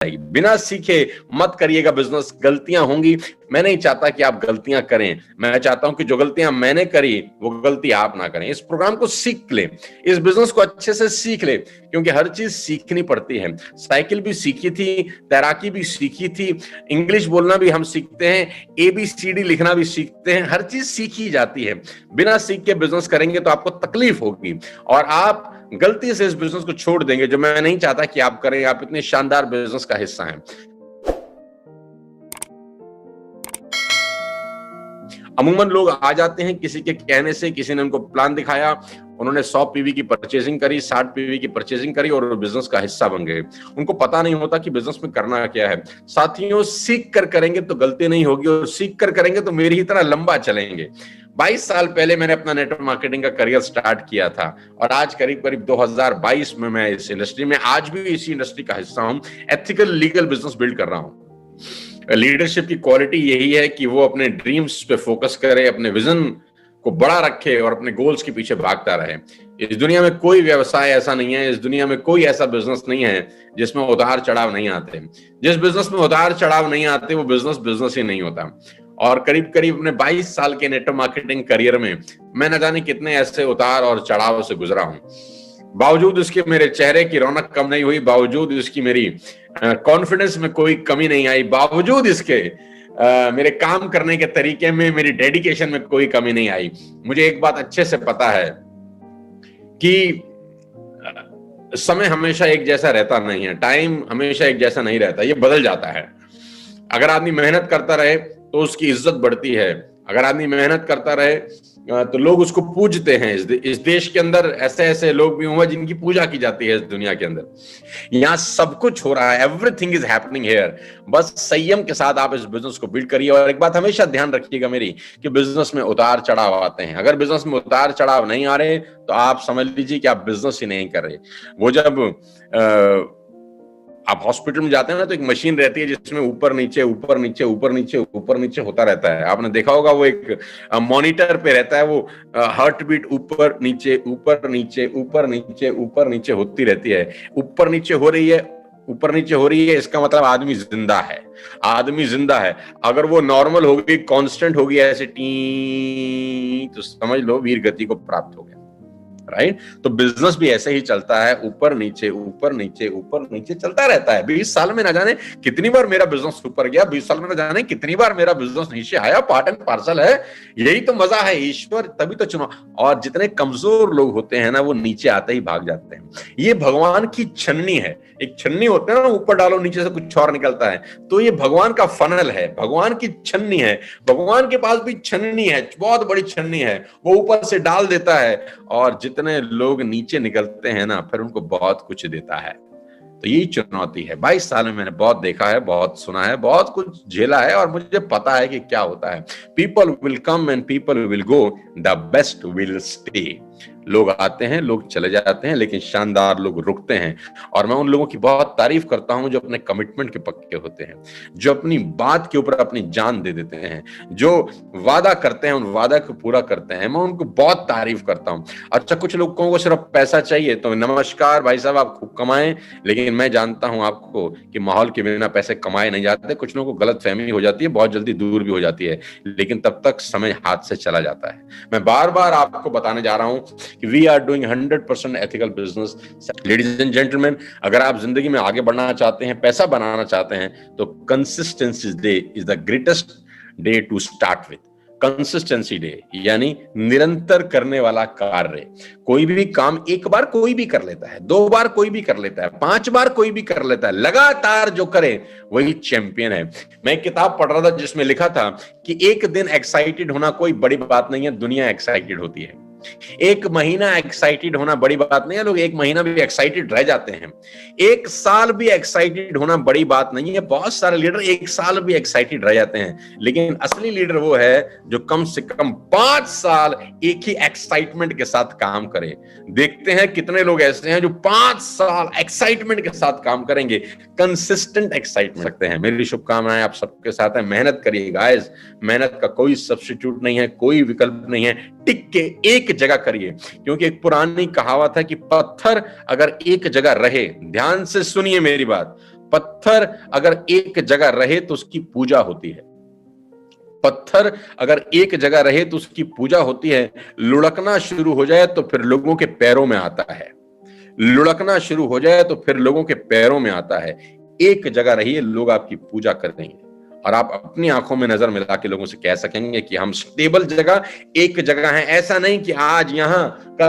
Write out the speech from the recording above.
बिना सीखे मत करिएगा बिजनेस, गलतियां होंगी। मैं नहीं चाहता कि आप गलतियां करें, मैं चाहता हूं कि जो गलतियां मैंने करी वो गलती आप ना करें। इस प्रोग्राम को सीख ले, इस बिजनेस को अच्छे से सीख ले, क्योंकि हर चीज सीखनी पड़ती है। साइकिल भी सीखी थी, तैराकी भी सीखी थी, इंग्लिश बोलना भी हम सीखते हैं, ABCD लिखना भी सीखते हैं, हर चीज सीखी जाती है। बिना सीख के बिजनेस करेंगे तो आपको तकलीफ होगी और आप गलती से इस बिजनेस को छोड़ देंगे, जो मैं नहीं चाहता कि आप करें। आप इतने शानदार बिजनेस का हिस्सा हैं। अमूमन लोग आ जाते हैं किसी के कहने से, किसी ने उनको प्लान दिखाया, उन्होंने 100 PV की परचेजिंग करी, 60 PV की परचेजिंग करी और बिजनेस का हिस्सा बन गए। उनको पता नहीं होता कि बिजनेस में करना क्या है। साथियों, सीख कर करेंगे तो गलती नहीं होगी और सीख कर करेंगे तो मेरी ही तरह लंबा चलेंगे। 22 साल पहले मैंने अपना नेटवर्क मार्केटिंग का करियर स्टार्ट किया था और आज करीब करीब 2022 में मैं इस इंडस्ट्री में, आज भी इसी इंडस्ट्री का हिस्सा हूं। एथिकल लीगल बिजनेस बिल्ड कर रहा हूं। लीडरशिप की क्वालिटी यही है कि वो अपने ड्रीम्स पे फोकस करे, अपने विजन को बड़ा रखे और अपने गोल्स के पीछे भागता रहे। इस दुनिया में कोई व्यवसाय ऐसा नहीं है, इस दुनिया में कोई ऐसा बिजनेस नहीं है जिसमें उतार चढ़ाव नहीं आते। जिस बिजनेस में उतार चढ़ाव नहीं आते वो बिजनेस बिजनेस ही नहीं होता। और करीब करीब अपने 22 साल के नेटवर्क मार्केटिंग करियर में मैं न जाने कितने ऐसे उतार और चढ़ाव से गुजरा हूं। बावजूद इसके मेरे चेहरे की रौनक कम नहीं हुई, बावजूद इसकी मेरी कॉन्फिडेंस में कोई कमी नहीं आई, बावजूद इसके मेरे काम करने के तरीके में, मेरी डेडिकेशन में कोई कमी नहीं आई। मुझे एक बात अच्छे से पता है कि समय हमेशा एक जैसा रहता नहीं है, टाइम हमेशा एक जैसा नहीं रहता, ये बदल जाता है। अगर आदमी मेहनत करता रहे तो उसकी इज्जत बढ़ती है। अगर आदमी मेहनत करता रहे तो लोग उसको पूजते हैं। इस देश के अंदर ऐसे ऐसे लोग भी हुए जिनकी पूजा की जाती है। इस दुनिया के अंदर यहाँ सब कुछ हो रहा है, एवरीथिंग इज हैपनिंग हियर। बस संयम के साथ आप इस बिजनेस को बिल्ड करिए। और एक बात हमेशा ध्यान रखिएगा मेरी, कि बिजनेस में उतार चढ़ाव आते हैं। अगर बिजनेस में उतार चढ़ाव नहीं आ रहे तो आप समझ लीजिए कि आप बिजनेस ही नहीं कर रहे। वो जब आप हॉस्पिटल में जाते हैं ना तो एक मशीन रहती है जिसमें ऊपर नीचे ऊपर नीचे ऊपर नीचे ऊपर नीचे होता रहता है। आपने देखा होगा, वो एक मॉनिटर पे रहता है, वो हार्ट बीट ऊपर नीचे ऊपर नीचे ऊपर नीचे ऊपर नीचे होती रहती है। ऊपर नीचे हो रही है, ऊपर नीचे हो रही है, इसका मतलब आदमी जिंदा है। आदमी जिंदा है। अगर वो नॉर्मल हो गई, कांस्टेंट हो गया ऐसे टी, तो समझ लो वीर गति को प्राप्त हो गया। राइट? तो बिजनेस भी ऐसे ही चलता है, ऊपर नीचे ऊपर नीचे ऊपर नीचे चलता रहता है। 20 साल में ना जाने कितनी बार मेरा बिजनेस ऊपर गया, 20 साल में ना जाने कितनी बार मेरा बिजनेस नीचे आया। पार्ट एंड पार्सल है, यही तो मजा है। ईश्वर तभी तो चुना। और जितने कमजोर लोग होते हैं ना, वो नीचे आते ही भाग जाते हैं। ये भगवान की छन्नी है। एक छन्नी होता है ना, ऊपर डालो नीचे से कुछ और निकलता है, तो ये भगवान का फनल है, भगवान की छन्नी है। भगवान के पास भी छन्नी है, बहुत बड़ी छन्नी है, वो ऊपर से डाल देता है और जितने लोग नीचे निकलते हैं ना, फिर उनको बहुत कुछ देता है। तो यही चुनौती है। 22 साल में मैंने बहुत देखा है, बहुत सुना है, बहुत कुछ झेला है और मुझे पता है कि क्या होता है। People will come and people will go, the best will stay. लोग आते हैं, लोग चले जाते हैं, लेकिन शानदार लोग रुकते हैं। और मैं उन लोगों की बहुत तारीफ करता हूं जो अपने कमिटमेंट के पक्के होते हैं, जो अपनी बात के ऊपर अपनी जान दे देते हैं, जो वादा करते हैं उन वादा को पूरा करते हैं। मैं उनको बहुत तारीफ करता हूं। अच्छा, कुछ लोगों को सिर्फ पैसा चाहिए तो नमस्कार भाई साहब, आप खूब कमाएं, लेकिन मैं जानता हूं आपको कि माहौल के बिना पैसे कमाए नहीं जाते। कुछ लोगों को गलतफहमी हो जाती है, बहुत जल्दी दूर भी हो जाती है, लेकिन तब तक समय हाथ से चला जाता है। मैं बार बार आपको बताने जा रहा हूं कि we are doing 100% ethical business. Ladies and gentleman, अगर आप जिंदगी में आगे बढ़ना चाहते हैं, पैसा बनाना चाहते हैं, तो consistency day is the greatest day to start with. Consistency day यानी निरंतर करने वाला कार्य। कोई भी काम एक बार कोई भी कर लेता है, 2 बार कोई भी कर लेता है, 5 बार कोई भी कर लेता है, लगातार जो करे वही चैंपियन है। मैं एक किताब पढ़ रहा था जिसमें लिखा था कि एक दिन एक्साइटेड होना कोई बड़ी बात नहीं है, दुनिया एक्साइटेड होती है। एक महीना एक्साइटेड होना बड़ी बात नहीं है, लोग एक महीना भी एक्साइटेड रह जाते हैं। एक साल भी एक्साइटेड होना बड़ी बात नहीं है, बहुत सारे लीडर एक साल भी एक्साइटेड रह जाते हैं। लेकिन असली लीडर वो है जो कम से कम 5 साल एक ही एक्साइटमेंट के साथ काम करे। देखते हैं कितने लोग ऐसे हैं जो 5 साल एक्साइटमेंट के साथ काम करेंगे, कंसिस्टेंट एक्साइटमेंट सकते हैं। मेरी शुभकामनाएं आप सबके साथ है। मेहनत करिए गाइस, मेहनत का कोई सब्स्टिट्यूट नहीं है, कोई विकल्प नहीं है। टिक के एक जगह करिए, क्योंकि एक पुरानी कहावत है कि पत्थर अगर एक जगह रहे, ध्यान से सुनिए मेरी बात, पत्थर अगर एक जगह रहे तो उसकी पूजा होती है। पत्थर अगर एक जगह रहे तो उसकी पूजा होती है। लुढ़कना शुरू हो जाए तो फिर लोगों के पैरों में आता है। लुढ़कना शुरू हो जाए तो फिर लोगों के पैरों में आता है। एक जगह रहिए, लोग आपकी पूजा करेंगे और आप अपनी आंखों में नजर मिला के लोगों से कह सकेंगे कि हम स्टेबल जगह एक जगह है। ऐसा नहीं कि आज यहां कल